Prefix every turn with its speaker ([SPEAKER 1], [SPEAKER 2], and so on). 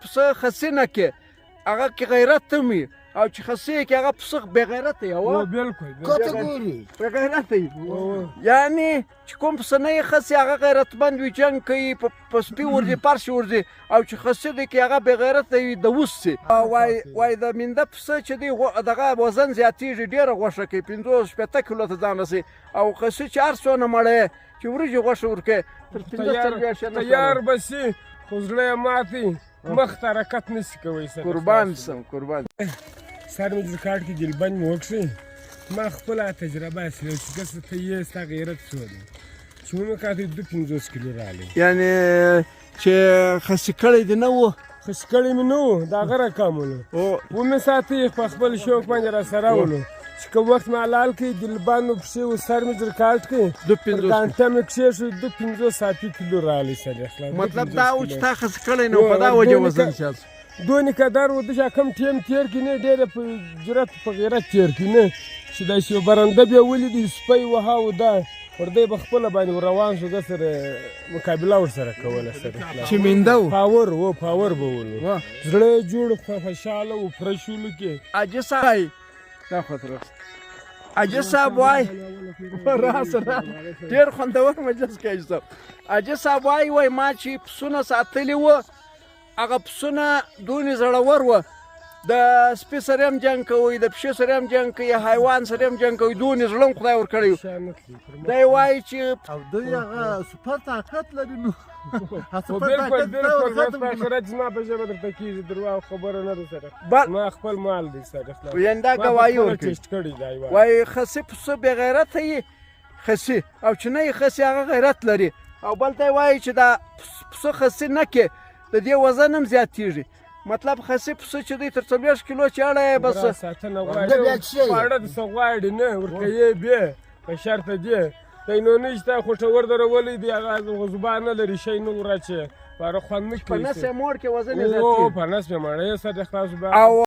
[SPEAKER 1] پسه خسي نه کې هغه کې غیرت هم وي او چې خسي کې هغه پسه بې غیرته وي
[SPEAKER 2] او بالکل
[SPEAKER 3] کاتګوري
[SPEAKER 1] بې غیرته وي یعنې چې کوم پسه نه یې خسي هغه غیرتمند وي جنګ کوي په سپي ورځي پرش ورځي او چې خسي دی کې هغه بې غیرته وي د اوس سي وایي د مینده پسه چې دی دغه وزن زیاتېږي ډېره غوښه کوي 50 شپېته کیلو ته ځان رسوي او خسي چې هر څونه مړی چې وریجې غوښه ورکوي تر 15
[SPEAKER 2] تیار به سي خو زړه یې ماتي مخ ته حرکت نشي کولی
[SPEAKER 1] قربان سم قربان
[SPEAKER 2] سر مې د کارت کې جلبند مې وکړې ما خپله تجربه اصلي چې ګس ته یې ستا غیرت څو دی چې مې کاته 250 کیلو رالی
[SPEAKER 1] یعنی چې خسي کړی دی نه و
[SPEAKER 2] خسي کړی مې نه و د هغه رقم ولو ومې ساتي په خپل شوق باندې راسره ولو چې کوم وخت مې حلال کړي دلبند مې پسې و سر مې در کارت کړي ګانټه مې کښېښود 250 کیلو رالی سړی
[SPEAKER 1] مطلب دا و چې تا خسي کړی نه و په دا وجه وزن زیات
[SPEAKER 2] دونې قدر و دشه کم ټیم تېر کړي نه ډېره په جرأت په غیرت تېر کړي نه چې داسې یو برنده بیا ولیدي سپی وها و دا ورده به خپله باندې روان شو ده سره مقابله ورسره کوله سره
[SPEAKER 1] چې مینده و
[SPEAKER 2] پاور به ولو زړه یې جوړ خوشحاله و فرشولو کې
[SPEAKER 1] عاجز صاحب دا خطر عاجز صاحب وای راس ډېر خوندور مجلس کې عاجز صاحب عاجز صاحب وای ما چې پسونه ساتلي وه هغه پسونه دونې زړور وه د سپي سره هم جنګ کوي د پښې سره هم جنګ کوي حیوان سره هم جنګ کوي دونې زړه هم خدای ورکړی دی وایي چې
[SPEAKER 3] او دوی هغه سوپر طاقت لري نو
[SPEAKER 2] بالکل آخرت زما په ژبه درته کېږي درواغ خبره نه ده سره ما خپل مال دی سره
[SPEAKER 1] یعنې دا ګواهي ورکوي وایي خسي پسه بې غیرته یي خسي او چې نه یې خسي هغه غیرت لري او بل ته یې وایي چې دا پسه خسي نه کې د دې وزن هم زیاتېږي مطلب خسي پسه چې دی تر 40 کیلو چې اړه یې بس
[SPEAKER 2] ساتنه غواړي خواړه دسه غواړي نه ورکوي بیا په شرطه دی دی نو نشته خوټور درولې دی هغه زبان نه لري شی نه ورچې پاره خوند نه کوي
[SPEAKER 1] په نس یې موړ کې وزن یې زیاتېږي
[SPEAKER 2] په نس یې مړی سره خلاص